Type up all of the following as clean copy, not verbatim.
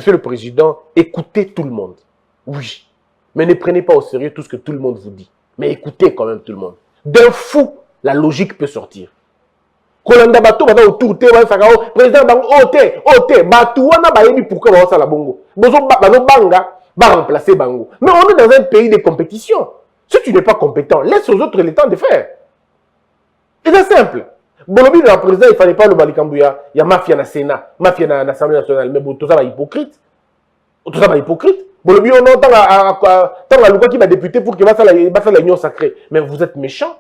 Monsieur le Président, écoutez tout le monde. Oui. Mais ne prenez pas au sérieux tout ce que tout le monde vous dit. Mais écoutez quand même tout le monde. D'un fou, la logique peut sortir. Kolanda bato bata autour te wa saka président bango ote bato wana ba yebi pourquoi ba sala bongo. Bozo banga ba remplacer bango. Mais on est dans un pays de compétition. Si tu n'es pas compétent, laisse aux autres le temps de faire. Et c'est simple. Bolobi le président il fallait pas le balikambuya, il y a mafia na Sénat, mafia na Assemblée nationale, mais tout ça va hypocrite. Tout ça va hypocrite. Bolobi on entend la loi qui va député pour qu'il va faire la union sacrée. Mais vous êtes méchant.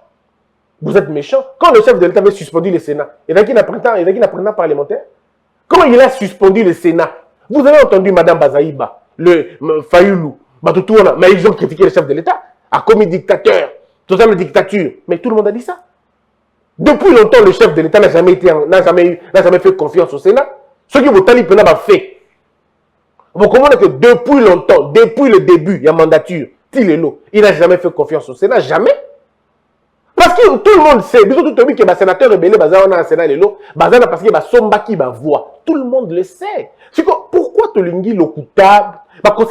Vous êtes méchant. Quand le chef de l'État avait suspendu le Sénat, il y a qui n'a pris parlementaire. Quand il a suspendu le Sénat, vous avez entendu Madame Bazaïba, le Fayoulou, Batoutouna, mais ils ont critiqué le chef de l'État, a commis dictateur, totale dictature. Mais tout le monde a dit ça. Depuis longtemps, le chef de l'État n'a jamais fait confiance au Sénat. Ce que Botali Pena a fait. Vous comprenez que depuis longtemps, depuis le début, il y a mandature, il n'a jamais fait confiance au Sénat, jamais. Parce que tout le monde sait, bisous tout le monde que les sénateurs rebelles, on a un Sénat, parce que somba qui va voir. Tout le monde le sait. Pourquoi tu l'ingis l'okuta, moi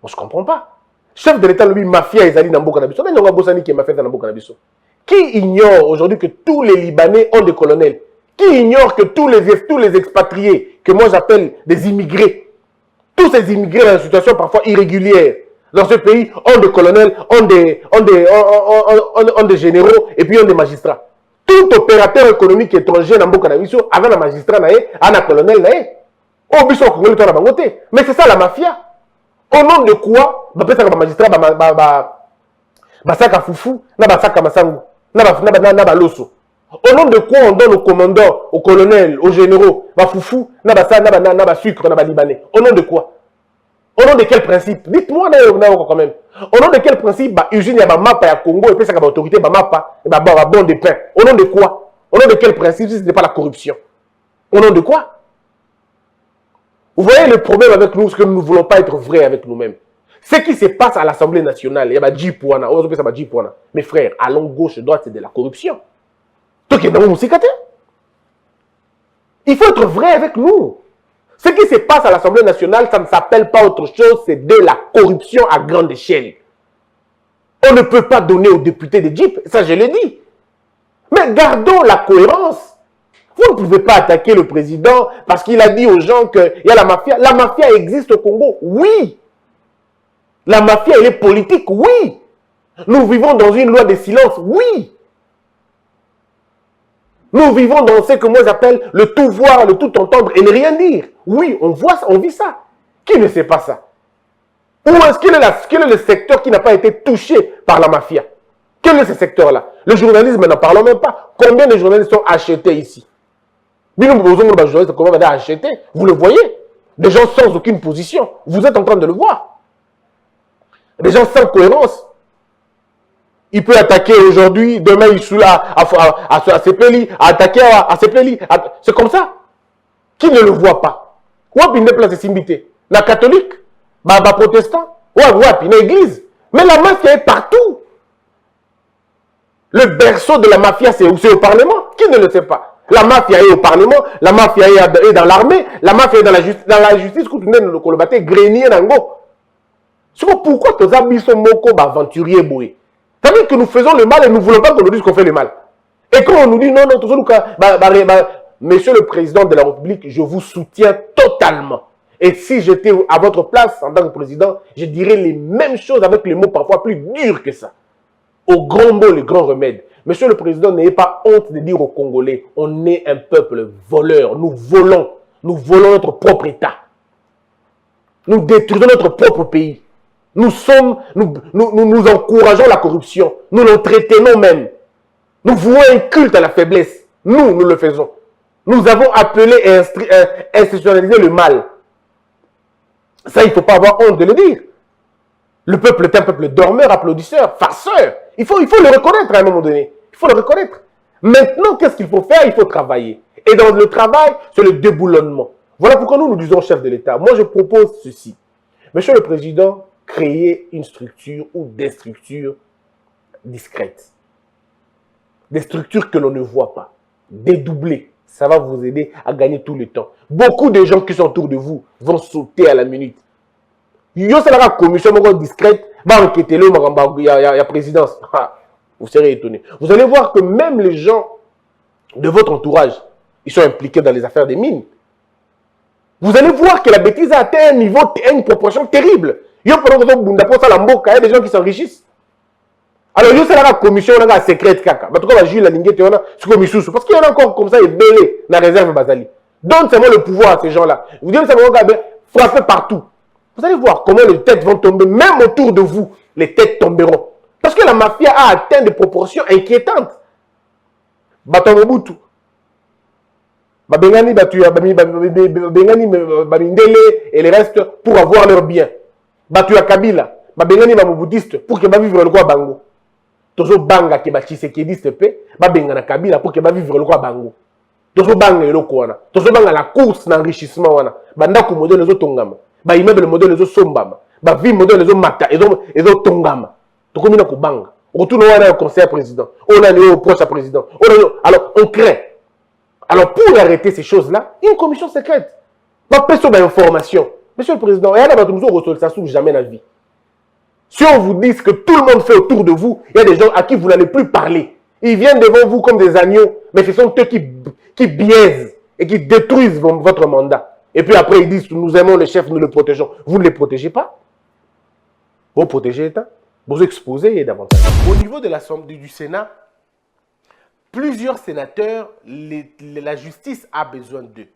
je comprends pas. Chef de l'État, lui, mafia, ils allaient dans Boka Nabiso. Mais il y a Bossani qui est mafia dans Boka Nabiso. Qui ignore aujourd'hui que tous les Libanais ont des colonels? Qui ignore que tous les expatriés, que moi j'appelle des immigrés, tous ces immigrés dans une situation parfois irrégulière, dans ce pays, ont des colonels, ont des généraux et puis ont des magistrats. Tout opérateur économique étranger dans Boka Nabiso avait un magistrat, un colonel, mais c'est ça la mafia. Au nom de quoi, magistrat, basaka foufou, na basaka masangu, na baloso. Au nom de quoi on donne aux commandants, aux colonels, aux généraux, foufou, na sucre, na libanais. Au nom de quoi? Au nom de quel principe? Dites-moi quand même. Au nom de quel principe, usine ya mapa ya Congo et puis ça ka autorité mapa et bon de pain. Au nom de quoi? Au nom de quel principe si ce n'est pas la corruption? Au nom de quoi? Vous voyez le problème avec nous, c'est que nous ne voulons pas être vrais avec nous-mêmes. Ce qui se passe à l'Assemblée nationale, il y a des Djipouana, mes frères, allons gauche, droite, c'est de la corruption. Il faut être vrai avec nous. Ce qui se passe à l'Assemblée nationale, ça ne s'appelle pas autre chose, c'est de la corruption à grande échelle. On ne peut pas donner aux députés des Djip, ça je l'ai dit. Mais gardons la cohérence. Vous ne pouvez pas attaquer le président parce qu'il a dit aux gens qu'il y a la mafia. La mafia existe au Congo, oui. La mafia, elle est politique, oui. Nous vivons dans une loi de silence, oui. Nous vivons dans ce que moi j'appelle le tout voir, le tout entendre et ne rien dire. Oui, on voit ça, on vit ça. Qui ne sait pas ça? Où est-ce quel est le secteur qui n'a pas été touché par la mafia? Quel est ce secteur-là? Le journalisme, n'en parlons même pas. Combien de journalistes sont achetés ici? Vous le voyez? Des gens sans aucune position. Vous êtes en train de le voir. Des gens sans cohérence. Il peut attaquer aujourd'hui, demain il sous là à Sepeli, attaquer à Sepeli. C'est comme ça. Qui ne le voit pas? Wapi ne place Simbité. La catholique, protestant, wapi na église. Mais la mafia est partout. Le berceau de la mafia, c'est au Parlement. Qui ne le sait pas? La mafia est au Parlement, la mafia est dans l'armée, la mafia est dans la justice. Grenier nango. Pourquoi tous les amis sont moko aventuriers boé? C'est-à-dire que nous faisons le mal et nous ne voulons pas qu'on nous dise qu'on fait le mal. Et quand on nous dit non, tout ça, Monsieur le Président de la République, je vous soutiens totalement. Et si j'étais à votre place en tant que président, je dirais les mêmes choses avec les mots parfois plus durs que ça. Au grand mot, le grand remède. Monsieur le Président, n'ayez pas honte de dire aux Congolais, on est un peuple voleur, nous volons notre propre État. Nous détruisons notre propre pays. Nous encourageons la corruption, nous l'entretenons même. Nous vouons un culte à la faiblesse. Nous le faisons. Nous avons appelé et institutionnalisé le mal. Ça, il ne faut pas avoir honte de le dire. Le peuple est un peuple dormeur, applaudisseur, farceur. Il faut le reconnaître à un moment donné. Il faut le reconnaître. Maintenant, qu'est-ce qu'il faut faire? Il faut travailler. Et dans le travail, c'est le déboulonnement. Voilà pourquoi nous disons chef de l'État. Moi, je propose ceci. Monsieur le Président, créer une structure ou des structures discrètes. Des structures que l'on ne voit pas. Dédoubler. Ça va vous aider à gagner tout le temps. Beaucoup de gens qui sont autour de vous vont sauter à la minute. Yo, c'est la commission discrète, va enquêter le il y a présidence. Vous serez étonné. Vous allez voir que même les gens de votre entourage, ils sont impliqués dans les affaires des mines. Vous allez voir que la bêtise a atteint un niveau, une proportion terrible. Yo, pendant que vous il y a des gens qui s'enrichissent. Alors, yo, c'est la commission secrète, kaka. En tout cas, la linguette, parce qu'il y en a encore comme ça, il est belé dans la réserve Bazali. Donne seulement le pouvoir à ces gens-là. Vous dites seulement, frappez partout. Vous allez voir comment les têtes vont tomber, même autour de vous, les têtes tomberont. Parce que la mafia a atteint des proportions inquiétantes. Bato Mobutu. Babengani Batuya, Babengani Babindele et les restes pour avoir leurs biens. Batuya Kabila, Babengani Babudiste pour que vivre le quoi bango. Tozo banga ke bachisekediste pe, Babengana Kabila pour que vivre le quoi bango. Tozo banga le quoi. Tozo banga la course d'enrichissement wana. Banda ko modèle les autres tongama. Ba immeuble modèle les autres sombama. Ba vie modèle les autres mata et autres tongama. Tokomina ko banga. Retourne au conseil président. On a au proche à président. Alors on crée. Alors, pour arrêter ces choses-là, une commission secrète. Pas personne d'information. Monsieur le Président, ça ne s'ouvre jamais la vie. Si on vous dit ce que tout le monde fait autour de vous, il y a des gens à qui vous n'allez plus parler. Ils viennent devant vous comme des agneaux, mais ce sont eux qui biaisent et qui détruisent votre mandat. Et puis après, ils disent, nous aimons les chefs, nous les protégeons. Vous ne les protégez pas. Vous protégez l'État. Vous exposez davantage. Au niveau de du Sénat, plusieurs sénateurs, la justice a besoin d'eux.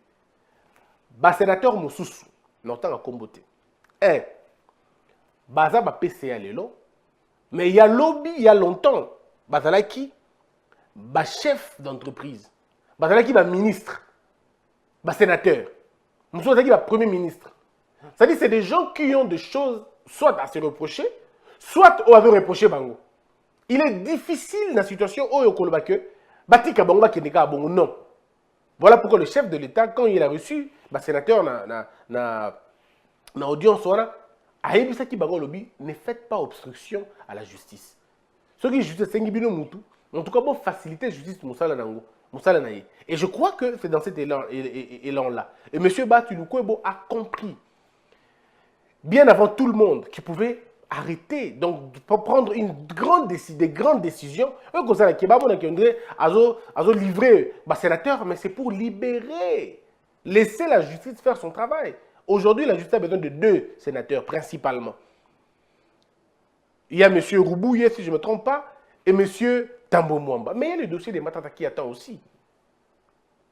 Bah, sénateur Moussoussou, longtemps à Kombote. Baza ba PCA lelo, mais il y a lobby, il y a longtemps. Bazala qui? Bah, chef d'entreprise. Bazala qui? Bah, ministre. Bah, sénateur. Moussoussou qui? Bah, premier ministre. C'est-à-dire c'est des gens qui ont des choses soit à se reprocher, soit à reprocher Bango. Il est difficile dans la situation où il y a que Batika Bango Keneka Bongo. Non. Voilà pourquoi le chef de l'État, quand il a reçu le sénateur na audience, ne faites pas obstruction à la justice. Ce qui est justice, c'est en tout cas, pour faciliter la justice, et je crois que c'est dans cet élan-là. Et M. Batunukwebo a compris, bien avant tout le monde, qu'il pouvait arrêter, donc pour prendre des grandes décisions. Eux, comme ça, livrer le sénateur, mais c'est pour libérer, laisser la justice faire son travail. Aujourd'hui, la justice a besoin de 2 sénateurs, principalement. Il y a M. Roubouye, si je ne me trompe pas, et M. Tambo Mwamba. Mais il y a le dossier des Matata qui attend aussi.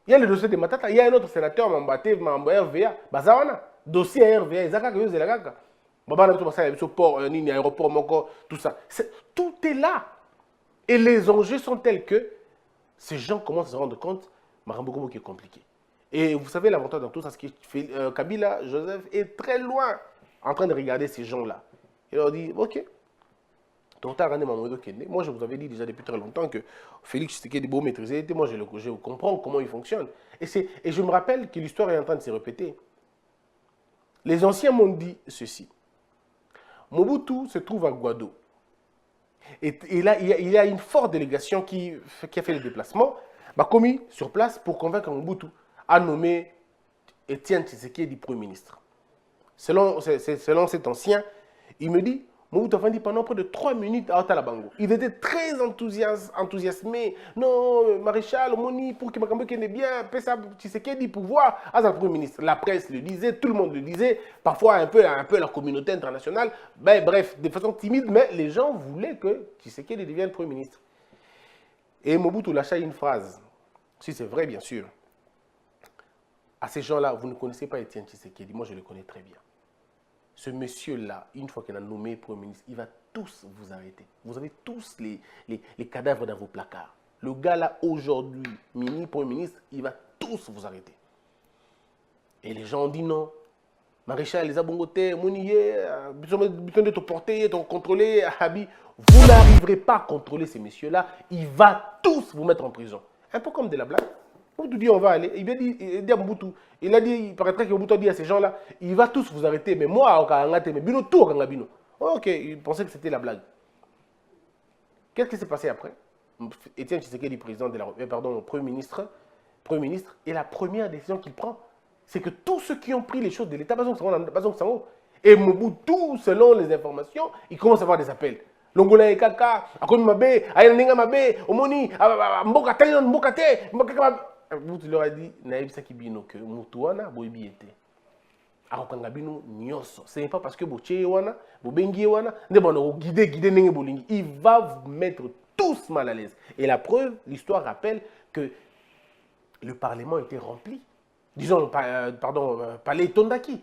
Il y a le dossier des Matata. Il y a un autre sénateur, Mambate, Mamba RVA, Bazawana. Dossier RVA, Izaka Yozelagaka. Aéroport, tout ça. Tout est là. Et les enjeux sont tels que ces gens commencent à se rendre compte, Marambokomo qui est compliqué. Et vous savez l'avantage dans tout ça, c'est que Kabila, Joseph, est très loin en train de regarder ces gens-là. Il leur dit, ok, moi je vous avais dit déjà depuis très longtemps que Félix Tshisekedi est beau maîtriser, moi je comprends comment il fonctionne. Et je me rappelle que l'histoire est en train de se répéter. Les anciens m'ont dit ceci. Mobutu se trouve à Guado. Et là, il y a une forte délégation qui a fait le déplacement, commis sur place pour convaincre Mobutu à nommer Étienne Tshisekedi Premier ministre. Selon cet ancien, il me dit, Mobutu a dit pendant près de 3 minutes à Otalabango. Il était très enthousiasmé. Non, maréchal, Moni, pour que Makambo ait bien, Pessa Tshisekedi pouvoir à sa Premier ministre. La presse le disait, tout le monde le disait, parfois un peu la communauté internationale. Ben, bref, de façon timide, mais les gens voulaient que Tshisekedi devienne Premier ministre. Et Mobutu lâcha une phrase, si c'est vrai bien sûr. À ces gens-là, vous ne connaissez pas Étienne Tshisekedi, moi je le connais très bien. Ce monsieur-là, une fois qu'il a nommé Premier ministre, il va tous vous arrêter. Vous avez tous les cadavres dans vos placards. Le gars-là, aujourd'hui, Premier ministre, il va tous vous arrêter. Et les gens ont dit non. Maréchal, les abongotés, Mounié, besoin de te porter, de te contrôler, Habi. Vous n'arriverez pas à contrôler ces messieurs-là. Il va tous vous mettre en prison. Un peu comme de la blague. Mobutu dit on va aller. Il a dit, il paraîtrait que Mobutu a dit à ces gens-là, il va tous vous arrêter, mais moi, ok, il pensait que c'était la blague. Qu'est-ce qui s'est passé après? Étienne Tshisekedi, Premier ministre, Premier ministre, et la première décision qu'il prend, c'est que tous ceux qui ont pris les choses de l'État, et Mobutu, selon les informations, il commence à avoir des appels. Longola et Kaka, Akomi Mabe, Ayaninga Mabe, Omoni, Mbokate, Mbokate, Mobutu leur a dit, Naïb Sakibino, que Moutouana, Boibi était. Ce n'est pas parce que il va vous mettre tous mal à l'aise. Et la preuve, l'histoire rappelle que le Parlement était rempli. Disons, Palais Tondaki.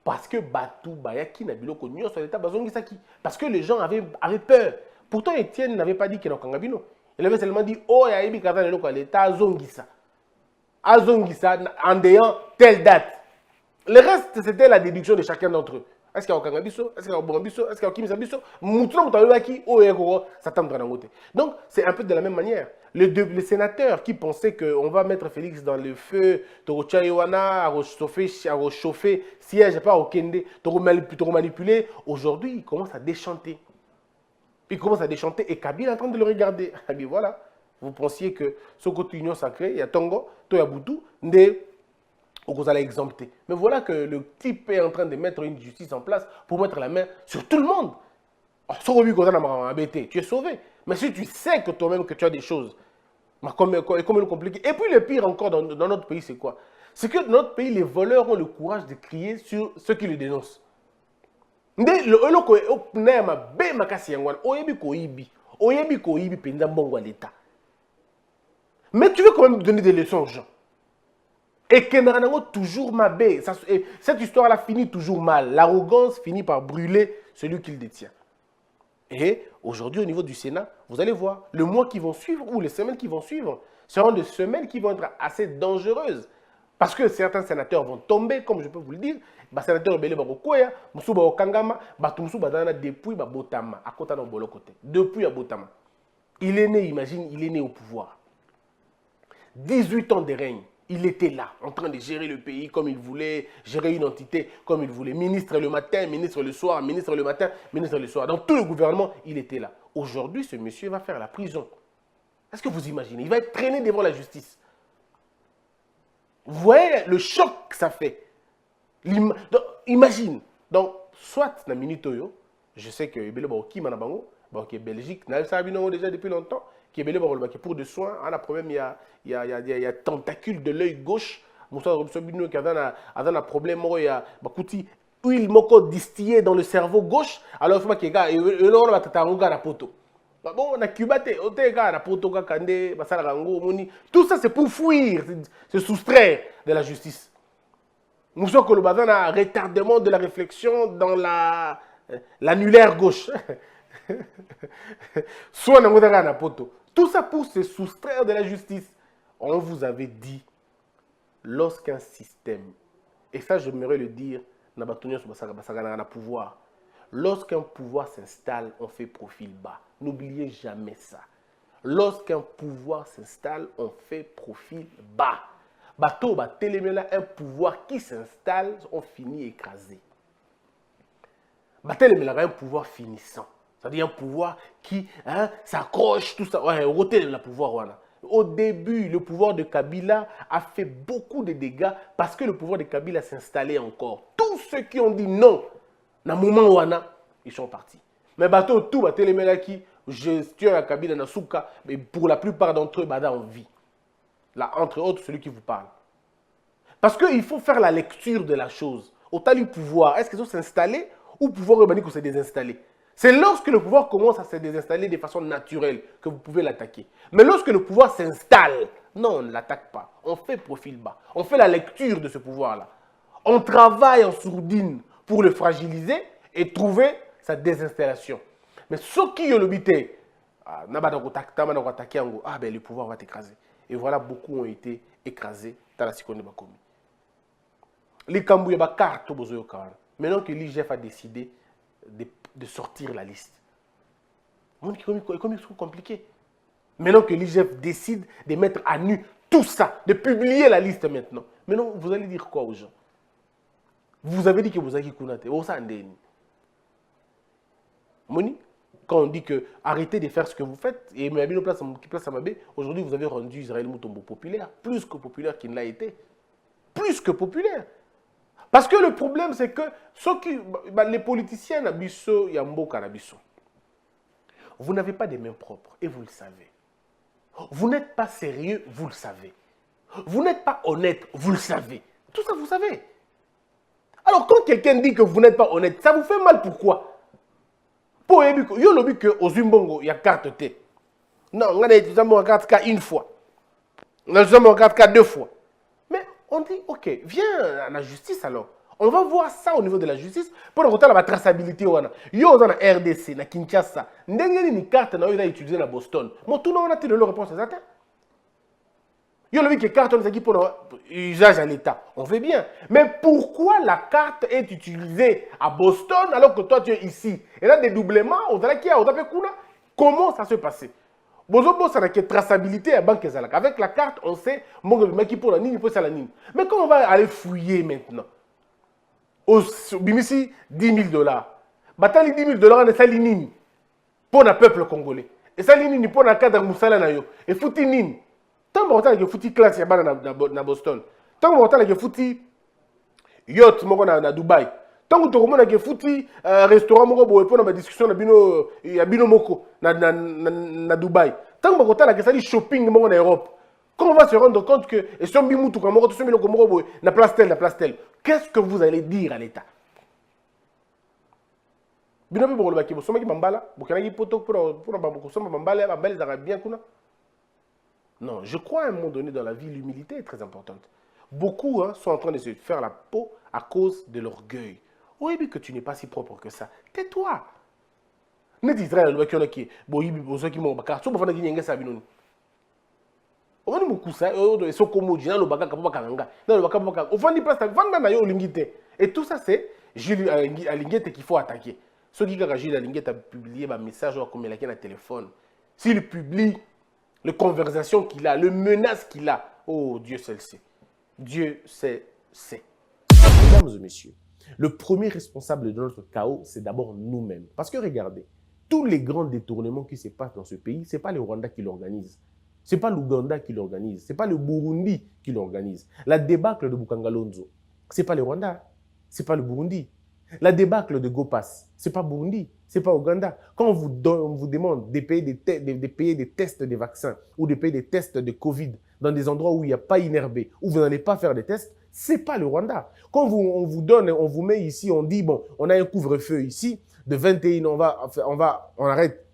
Parce que Batou, Bayaki, Nabiloko, sur l'État Bazongisaki. Parce que les gens avaient peur. Pourtant, Étienne n'avait pas dit qu'il y a un Kangabino. Il avait seulement dit, oh, il y a Ibi Kazan, l'État Azongisa. Azongisa, en déant telle date. Le reste, c'était la déduction de chacun d'entre eux. Est-ce qu'il y a Okangabiso? Est-ce qu'il y a Obongabiso? Est-ce qu'il y a Kimisabiso? Donc, c'est un peu de la même manière. Les sénateurs qui pensaient qu'on va mettre Félix dans le feu, Torocha Iwana, à rechauffer siège, pas au Kende, manipuler, aujourd'hui, ils commencent à déchanter. Ils commencent à déchanter et Kabila est en train de le regarder. Et voilà, vous pensiez que ce côté union sacrée, il y a Tongo, Toyabutu, vous allez exempter. Mais voilà que le type est en train de mettre une justice en place pour mettre la main sur tout le monde. Tu es sauvé. Mais si tu sais que toi-même que tu as des choses, comme le compliqué. Et puis le pire encore dans notre pays, c'est quoi? C'est que dans notre pays, les voleurs ont le courage de crier sur ceux qui le dénoncent. Mais tu veux quand même donner des leçons aux gens. Et Kenranango toujours mabé. Cette histoire-là finit toujours mal. L'arrogance finit par brûler celui qui le détient. Et aujourd'hui, au niveau du Sénat, vous allez voir, le mois qui vont suivre ou les semaines qui vont suivre seront des semaines qui vont être assez dangereuses. Parce que certains sénateurs vont tomber, comme je peux vous le dire. Les sénateurs Belé Barokoya, Moussouba Okangama, Batumoussouba Dana depuis Botama, à côté dans le côté. Depuis à Botama. Il est né, imagine, il est né au pouvoir. 18 ans de règne. Il était là, en train de gérer le pays comme il voulait, gérer une entité comme il voulait. Ministre le matin, ministre le soir, ministre le matin, ministre le soir. Dans tout le gouvernement, il était là. Aujourd'hui, ce monsieur va faire la prison. Est-ce que vous imaginez? Il va être traîné devant la justice. Vous voyez le choc que ça fait. Donc, imagine. Donc, soit dans Minitoyo, je sais que Belgique, déjà depuis longtemps, qui est pour des soins, on a problème, il y a tentacule de l'œil gauche, qui a un problème, il y a huile distillée dans le cerveau gauche, alors il faut que bon, on a cubaté, tout ça c'est pour fuir, se soustraire de la justice. Nous sommes que le bazar a un retardement de la réflexion dans l'annulaire gauche. Soit on a poto. Tout ça pour se soustraire de la justice. On vous avait dit, lorsqu'un système, et ça j'aimerais le dire, pouvoir, lorsqu'un pouvoir s'installe, on fait profil bas. N'oubliez jamais ça. Lorsqu'un pouvoir s'installe, on fait profil bas. Bateau, un pouvoir qui s'installe, on finit écrasé. Un pouvoir finissant. C'est-à-dire un pouvoir qui s'accroche, tout ça. Ouais, le pouvoir, voilà. Au début, le pouvoir de Kabila a fait beaucoup de dégâts parce que le pouvoir de Kabila s'installait encore. Tous ceux qui ont dit non, dans le moment où ils sont partis. Mais bateau, tout, qui gestion à Kabila, na Souka, mais pour la plupart d'entre eux, en vie. Là, entre autres, celui qui vous parle. Parce qu'il faut faire la lecture de la chose. Au tas du pouvoir, est-ce qu'ils ont s'installer ou pouvoir urbain qu'on s'est désinstallé? C'est lorsque le pouvoir commence à se désinstaller de façon naturelle que vous pouvez l'attaquer. Mais lorsque le pouvoir s'installe, non, on ne l'attaque pas. On fait profil bas. On fait la lecture de ce pouvoir-là. On travaille en sourdine pour le fragiliser et trouver sa désinstallation. Mais ceux qui ont l'habité, le pouvoir va t'écraser. Et voilà, beaucoup ont été écrasés dans la Sikone Bakomi. Les Kambouya carte maintenant que l'IGF a décidé de sortir la liste. C'est compliqué. Maintenant que l'IGF décide de mettre à nu tout ça, de publier la liste maintenant. Maintenant, vous allez dire quoi aux gens? Vous avez dit que vous avez Kounate. Moni? Quand on dit que arrêtez de faire ce que vous faites, et Mabino Place Amabé, aujourd'hui vous avez rendu Israël Moutombo populaire, plus que populaire qu'il ne l'a été. Plus que populaire. Parce que le problème, c'est que les politiciens Nabiso, Yambo Kanabiso, vous n'avez pas des mains propres, et vous le savez. Vous n'êtes pas sérieux, vous le savez. Vous n'êtes pas honnête, vous le savez. Tout ça, vous savez. Alors, quand quelqu'un dit que vous n'êtes pas honnête, ça vous fait mal, pourquoi? Pour yo lobi que aux Zimbongo, il y a carte T. Non, on a carte K une fois. On a carte K deux fois. Mais on dit, ok, viens à la justice alors. On va voir ça au niveau de la justice pour avoir la traçabilité. Yo, on a RDC, na Kinshasa. Ndenge ni carte na yo utilisé na Boston. Moi, tout le monde a tenu leur réponse exacte. Yo le dit que carte on est pour usage à l'État. On fait bien. Mais pourquoi la carte est utilisée à Boston alors que toi tu es ici? Et là, dédoublement, on a qui a comment ça se passait? Bozobo, ça n'a que traçabilité à Banque Zalak. Avec la carte, on sait qui pour la ligne, pour ça la ligne. Mais quand on va aller fouiller maintenant, au Bimisi, 10 000 $. Batali 10 000 $, on est sali nini pour le peuple congolais. Et sali nini pour le cadre Moussala na yo. Et fouti nini. Tant que vous fouti classe na Boston. Tant que vous fouti yacht na Dubaï. Tant que vous fouti restaurant pour la discussion na bino moko na Dubaï. Tant que vous avez shopping en Europe. Quand on va se rendre compte que et si on bimoutou comme moko na place telle, qu'est-ce que vous allez dire à l'État? Bino bi bolo bakibo soma ki mambala, bokanaki poto pour bambo soma mambala, mambala za bien kuna. Non, je crois à un moment donné dans la vie, l'humilité est très importante. Beaucoup sont en train de se faire la peau à cause de l'orgueil. Oui, mais que tu n'es pas si propre que ça. Tais-toi. Ne dis-toi pas que tu es qui besoin qui m'ont bakar. Tu vas faire des ça binoni. On va nous couper ça. Et ce qu'on dit dans le bakar kapo bakaranga. Dans le bakar bakar. On va dire place vendre na yo lingite. Et tout ça c'est Jules Alingete qu'il faut attaquer. Ceux qui ont Jules Alingete a publié un message comme il a dans le téléphone. S'il publie les conversations qu'il a, les menaces qu'il a. Oh, Dieu seul sait. Dieu sait. Mesdames et messieurs, le premier responsable de notre chaos, c'est d'abord nous-mêmes. Parce que regardez, tous les grands détournements qui se passent dans ce pays, ce n'est pas le Rwanda qui l'organise. Ce n'est pas l'Ouganda qui l'organise. Ce n'est pas le Burundi qui l'organise. La débâcle de Bukangalonzo, ce n'est pas le Rwanda. Ce n'est pas le Burundi. La débâcle de Gopas, ce n'est pas Burundi, ce n'est pas Ouganda. Quand on vous demande de payer des tests de vaccins ou de payer des tests de Covid dans des endroits où il n'y a pas inherbé, où vous n'allez pas faire des tests, ce n'est pas le Rwanda. Quand on vous donne, on vous met ici, on dit, bon, on a un couvre-feu ici, de 21, on arrête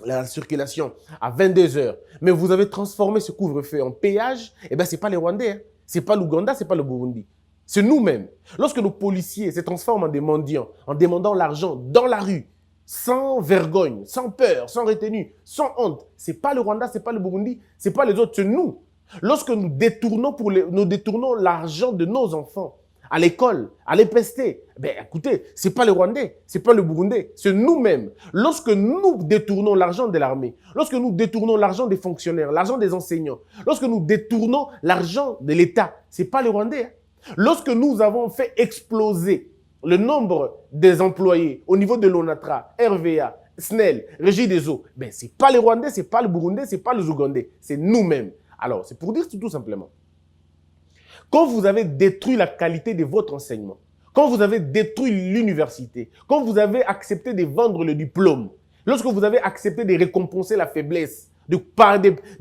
la circulation à 22 heures. Mais vous avez transformé ce couvre-feu en péage, eh bien, ce n'est pas les Rwandais, hein. Ce n'est pas l'Ouganda, ce n'est pas le Burundi. C'est nous-mêmes. Lorsque nos policiers se transforment en des mendiants, en demandant l'argent dans la rue, sans vergogne, sans peur, sans retenue, sans honte, ce n'est pas le Rwanda, ce n'est pas le Burundi, ce n'est pas les autres, c'est nous. Lorsque nous détournons l'argent de nos enfants à l'école, à l'EPST, ben écoutez, ce n'est pas le Rwandais, ce n'est pas le Burundais, c'est nous-mêmes. Lorsque nous détournons l'argent de l'armée, lorsque nous détournons l'argent des fonctionnaires, l'argent des enseignants, lorsque nous détournons l'argent de l'État, ce n'est pas le Rwandais, hein. Lorsque nous avons fait exploser le nombre des employés au niveau de l'ONATRA, RVA, SNEL, Régie des eaux, ben, ce n'est pas les Rwandais, ce n'est pas le Burundais, ce n'est pas les Ougandais, c'est nous-mêmes. Alors, c'est pour dire tout simplement, quand vous avez détruit la qualité de votre enseignement, quand vous avez détruit l'université, quand vous avez accepté de vendre le diplôme, lorsque vous avez accepté de récompenser la faiblesse, de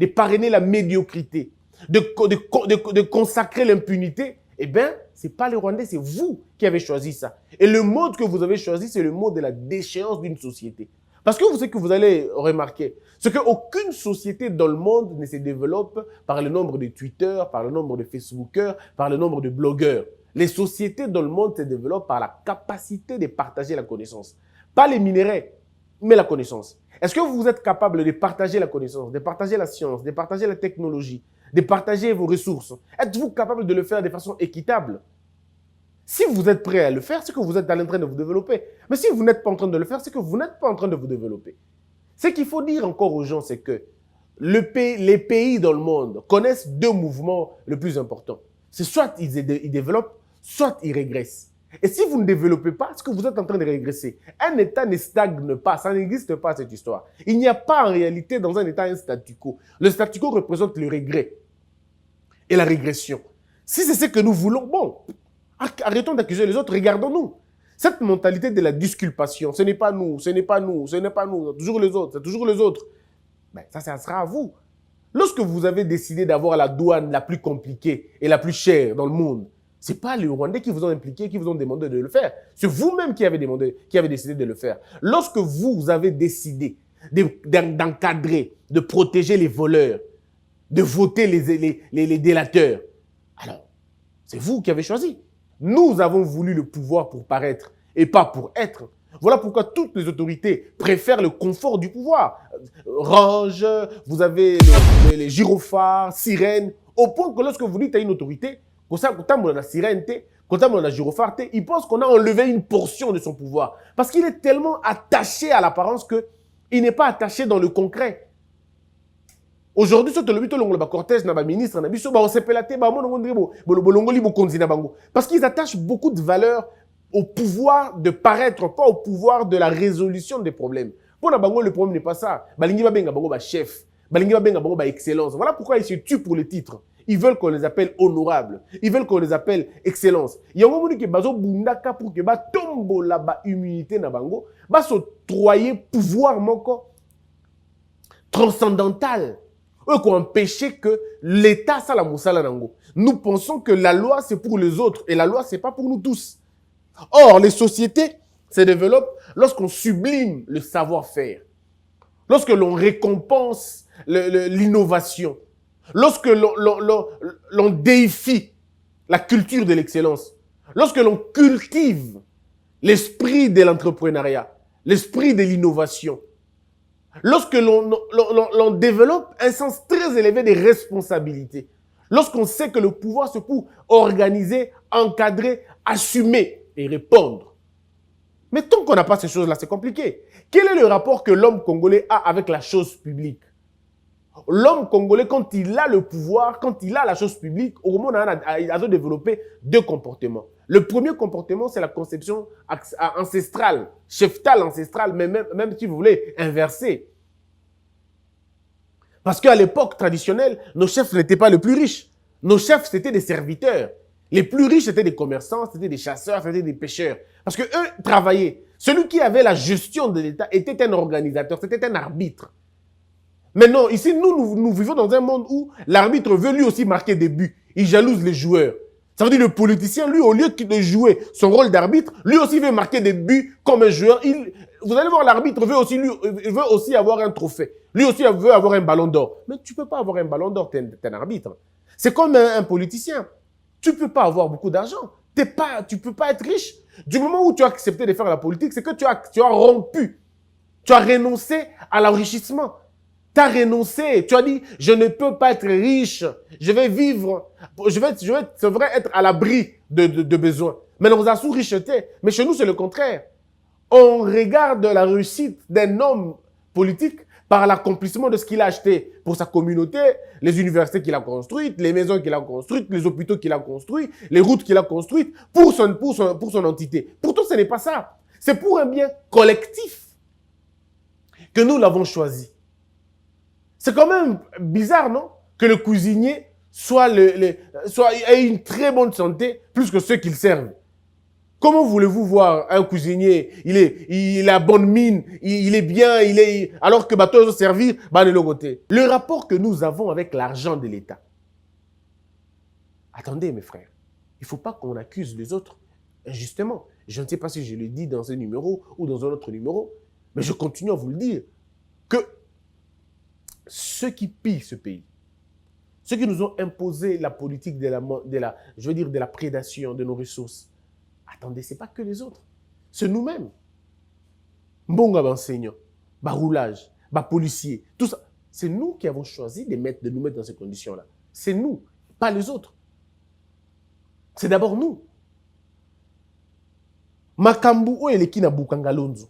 parrainer la médiocrité, de consacrer l'impunité, eh bien, ce n'est pas les Rwandais, c'est vous qui avez choisi ça. Et le mode que vous avez choisi, c'est le mode de la déchéance d'une société. Parce que vous savez que vous allez remarquer, c'est qu'aucune société dans le monde ne se développe par le nombre de Twitter, par le nombre de Facebookers, par le nombre de blogueurs. Les sociétés dans le monde se développent par la capacité de partager la connaissance. Pas les minéraux, mais la connaissance. Est-ce que vous êtes capable de partager la connaissance, de partager la science, de partager la technologie, de partager vos ressources? Êtes-vous capable de le faire de façon équitable? Si vous êtes prêt à le faire, c'est que vous êtes en train de vous développer. Mais si vous n'êtes pas en train de le faire, c'est que vous n'êtes pas en train de vous développer. Ce qu'il faut dire encore aux gens, c'est que les pays dans le monde connaissent deux mouvements les plus importants. C'est soit ils développent, soit ils régressent. Et si vous ne développez pas, ce que vous êtes en train de régresser. Un État ne stagne pas, ça n'existe pas cette histoire. Il n'y a pas en réalité dans un État un statu quo. Le statu quo représente le regret et la régression. Si c'est ce que nous voulons, bon, arrêtons d'accuser les autres, regardons-nous. Cette mentalité de la disculpation, ce n'est pas nous, ce n'est pas nous, ce n'est pas nous, c'est toujours les autres, c'est toujours les autres. Ben, ça sera à vous. Lorsque vous avez décidé d'avoir la douane la plus compliquée et la plus chère dans le monde, ce n'est pas les Rwandais qui vous ont impliqué, qui vous ont demandé de le faire. C'est vous-même qui avez décidé de le faire. Lorsque vous avez décidé d'encadrer, de protéger les voleurs, de voter les délateurs, alors, c'est vous qui avez choisi. Nous avons voulu le pouvoir pour paraître et pas pour être. Voilà pourquoi toutes les autorités préfèrent le confort du pouvoir. Range, vous avez les gyrophares, sirènes, au point que lorsque vous dites à une autorité, quand on a la sirène, quand on a la gyrophare, il pense qu'on a enlevé une portion de son pouvoir. Parce qu'il est tellement attaché à l'apparence qu'il n'est pas attaché dans le concret. Aujourd'hui, parce qu'ils attachent beaucoup de valeur au pouvoir de paraître, pas au pouvoir de la résolution des problèmes. Pour le problème n'est pas ça. Chef, excellence. Voilà pourquoi ils se tuent pour le titre. Ils veulent qu'on les appelle honorables. Ils veulent qu'on les appelle excellence. Il y a un moment qui bazo bundaka pour que ba tombo la ba humilité na bango, ba s'octroyer pouvoir moko transcendantal. Eux qui ont empêché que l'État ça la moussala nango. Nous pensons que la loi c'est pour les autres et la loi c'est pas pour nous tous. Or les sociétés se développent lorsqu'on sublime le savoir-faire, lorsque l'on récompense l'innovation, lorsque l'on déifie la culture de l'excellence, lorsque l'on cultive l'esprit de l'entrepreneuriat, l'esprit de l'innovation, lorsque l'on développe un sens très élevé des responsabilités, lorsqu'on sait que le pouvoir c'est pour organiser, encadrer, assumer et répondre. Mais tant qu'on n'a pas ces choses-là, c'est compliqué. Quel est le rapport que l'homme congolais a avec la chose publique? L'homme congolais, quand il a le pouvoir, quand il a la chose publique, au moment il a développé deux comportements. Le premier comportement, c'est la conception ancestrale, cheftale ancestrale, mais même si vous voulez, inversée. Parce qu'à l'époque traditionnelle, nos chefs n'étaient pas les plus riches. Nos chefs, c'était des serviteurs. Les plus riches, c'était des commerçants, c'était des chasseurs, c'était des pêcheurs. Parce que eux travaillaient. Celui qui avait la gestion de l'État était un organisateur, c'était un arbitre. Mais non, ici, nous vivons dans un monde où l'arbitre veut lui aussi marquer des buts. Il jalouse les joueurs. Ça veut dire que le politicien, lui, au lieu de jouer son rôle d'arbitre, lui aussi veut marquer des buts comme un joueur. Vous allez voir, l'arbitre veut aussi avoir un trophée. Lui aussi veut avoir un ballon d'or. Mais tu ne peux pas avoir un ballon d'or, tu es un arbitre. C'est comme un politicien. Tu ne peux pas avoir beaucoup d'argent. Tu ne peux pas être riche. Du moment où tu as accepté de faire la politique, c'est que tu as rompu. Tu as renoncé à l'enrichissement. Tu as renoncé. Tu as dit, je ne peux pas être riche. Je vais vivre. C'est vrai, être à l'abri de besoins. Mais dans la sous-richeté. Mais chez nous, c'est le contraire. On regarde la réussite d'un homme politique par l'accomplissement de ce qu'il a acheté pour sa communauté, les universités qu'il a construites, les maisons qu'il a construites, les hôpitaux qu'il a construits, les routes qu'il a construites pour son entité. Pourtant, ce n'est pas ça. C'est pour un bien collectif que nous l'avons choisi. C'est quand même bizarre, non? Que le cuisinier ait une très bonne santé plus que ceux qu'il servent. Comment voulez-vous voir un cuisinier, il a bonne mine, il est bien, alors que bateau veut servir, bah de l'autre côté. Le rapport que nous avons avec l'argent de l'État. Attendez, mes frères, il ne faut pas qu'on accuse les autres injustement. Je ne sais pas si je le dis dans ce numéro ou dans un autre numéro, mais je continue à vous le dire que ceux qui pillent ce pays, ceux qui nous ont imposé la politique de la prédation de nos ressources, attendez, ce n'est pas que les autres. C'est nous-mêmes. Mbonga enseignant, roulage, policier, tout ça. C'est nous qui avons choisi de nous mettre dans ces conditions-là. C'est nous, pas les autres. C'est d'abord nous. Makambu o eleki na Bukangalonzo.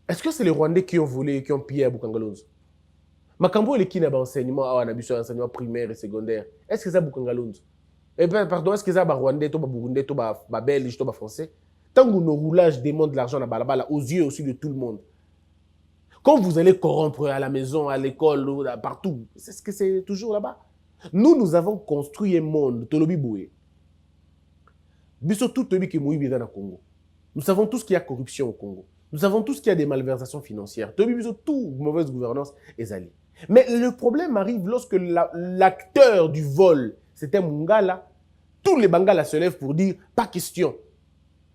Est-ce que c'est les Rwandais qui ont volé, qui ont pillé à Bukangalonzo? Makambu eleki na enseignement primaire et secondaire. Est-ce que c'est Bukangalonzo? Eh bien, pardon, est-ce que ça va Rwandais, toi, Burundais, toi, Belge, toi, Français? Tant que nos roulages demandent de l'argent là-bas, aux yeux aussi de tout le monde. Quand vous allez corrompre à la maison, à l'école, partout, est-ce que c'est toujours là-bas? Nous avons construit un monde, Tolobi Boué. Biso tout Tolobi qui mouille dans le Congo. Nous savons tous qu'il y a corruption au Congo. Nous savons tous qu'il y a des malversations financières. Tolobi Biso, tout mauvaise gouvernance est allé. Mais le problème arrive lorsque l'acteur du vol, c'était Mungala. Tous les Bangala se lèvent pour dire, pas question.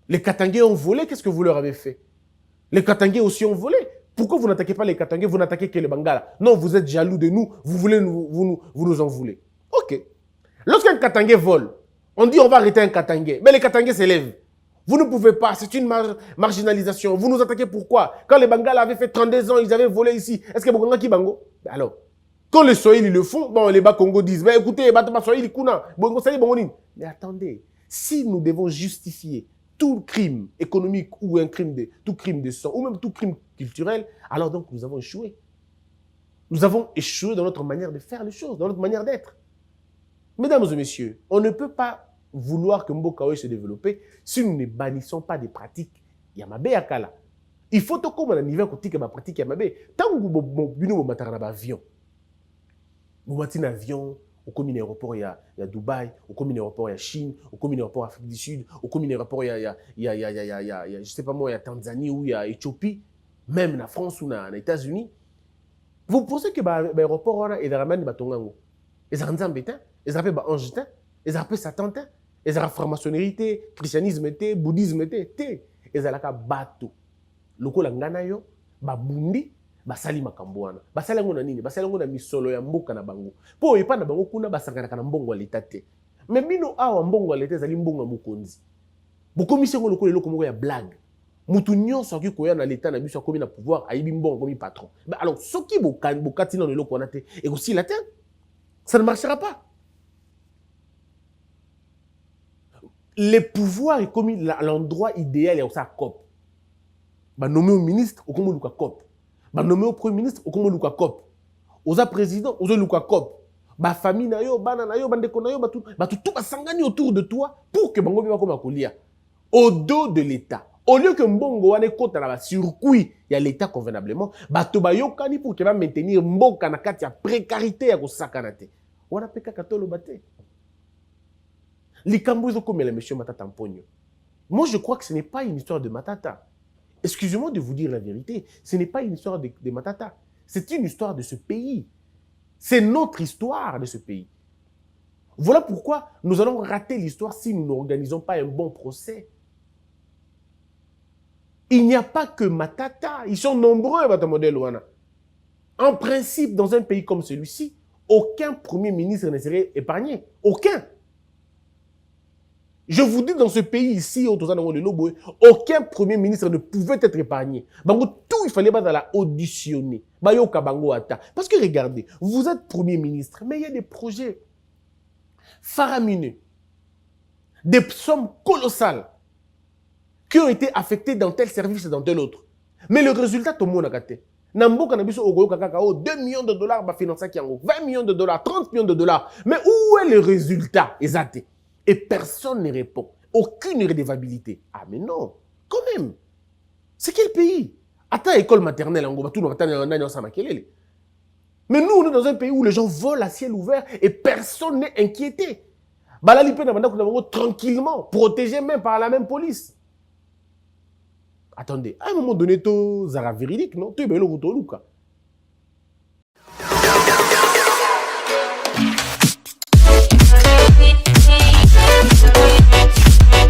Les Katangais ont volé, qu'est-ce que vous leur avez fait? Les Katangais aussi ont volé. Pourquoi vous n'attaquez pas les Katangais, vous n'attaquez que les Bangala? Non, vous êtes jaloux de nous, vous nous en voulez. Ok. Lorsqu'un Katangais vole, on dit on va arrêter un Katangais, mais les Katangais s'élèvent. Vous ne pouvez pas, c'est une marginalisation. Vous nous attaquez pourquoi? Quand les Bangala avaient fait 32 ans, ils avaient volé ici. Est-ce que Bonganga qui bango? Alors, quand les Swahili le font, bon, les Bas-Congo disent, mais écoutez, Swahili Kuna, Bongo Sali Bongonine. Mais attendez, si nous devons justifier tout crime économique ou tout crime de sang, ou même tout crime culturel, alors donc nous avons échoué. Nous avons échoué dans notre manière de faire les choses, dans notre manière d'être. Mesdames et messieurs, on ne peut pas vouloir que Mbokaoui se développe si nous ne bannissons pas des pratiques Yamabe Akala. Il faut que comme on a niveau de pratique Yamabe, tant que vous avez un avion, vous avez un avion, au commun aéroport, il y a Dubaï, au commun aéroport, il y a Chine, au commun aéroport, Afrique du Sud, au commun aéroport, il y a, je sais pas moi, il y a Tanzanie ou il y a Éthiopie, même en France ou aux États-Unis. Vous pensez que l'aéroport est dans la Batongango? Ils ont un bétain, ils ont un ange, ils ont un satan, ils ont la franc-maçonnerie, christianisme, bouddhisme, ils ont un bateau. Loko la ngana yo, babundi, basali makambo wana. Basali yango na nini? Basali yango na misolo ya mboka na bango. Po epa na bango kuna basangana kana mbongo ya leta te. Mais bino awa mbongo ya leta ezali mbongo ya mokonzi. Bokomisi yango loko leloko moko ya blague. Mutu nyonso aki koya na leta na biso akomi na pouvoir ayibi mbongo komi patron. Mais alors soki bokati na leloko wana te et aussi la terre, ça ne marchera pas. Les pouvoirs est comme l'endroit idéal et ça COP. Bah nommé au ministre au Congo Luka COP. Bah nommé au premier ministre au Congo Luka COP. Aux président aux Luka COP. Bah famille na yo, bana na yo, bandeko na yo, tout ba sangani autour de toi pour que bango biba koma kolia. Au dos de l'État. Au lieu que mbongo wane kota na ba circuit ya l'État convenablement, bato ba yokani pour que va maintenir mboka na kati ya précarité ya ko sakana te. Wana peka katolo bate. Likambo izo comme le monsieur Matata Mponyo. Moi je crois que ce n'est pas une histoire de Matata. Excusez-moi de vous dire la vérité, ce n'est pas une histoire de Matata. C'est une histoire de ce pays. C'est notre histoire de ce pays. Voilà pourquoi nous allons rater l'histoire si nous n'organisons pas un bon procès. Il n'y a pas que Matata. Ils sont nombreux, Batamodel Wana. En principe, dans un pays comme celui-ci, aucun premier ministre ne serait épargné. Aucun. Je vous dis, dans ce pays ici, aucun premier ministre ne pouvait être épargné. Tout, il fallait la auditionner. Parce que regardez, vous êtes premier ministre, mais il y a des projets faramineux, des sommes colossales qui ont été affectées dans tel service et dans tel autre. Mais le résultat, tout le monde a gâté. Nambo Kanabiso Ogoyo Kakao, 2 millions de dollars, 20 millions de dollars, 30 millions de dollars. Mais où est le résultat exact? Et personne ne répond. Aucune redevabilité. Ah mais non, quand même. C'est quel pays? Attends, école maternelle, mais nous, on est dans un pays où les gens volent à ciel ouvert et personne n'est inquiété. Tranquillement, protégé même par la même police. Attendez, à un moment donné, tout zara véridique, non? Tout est bien le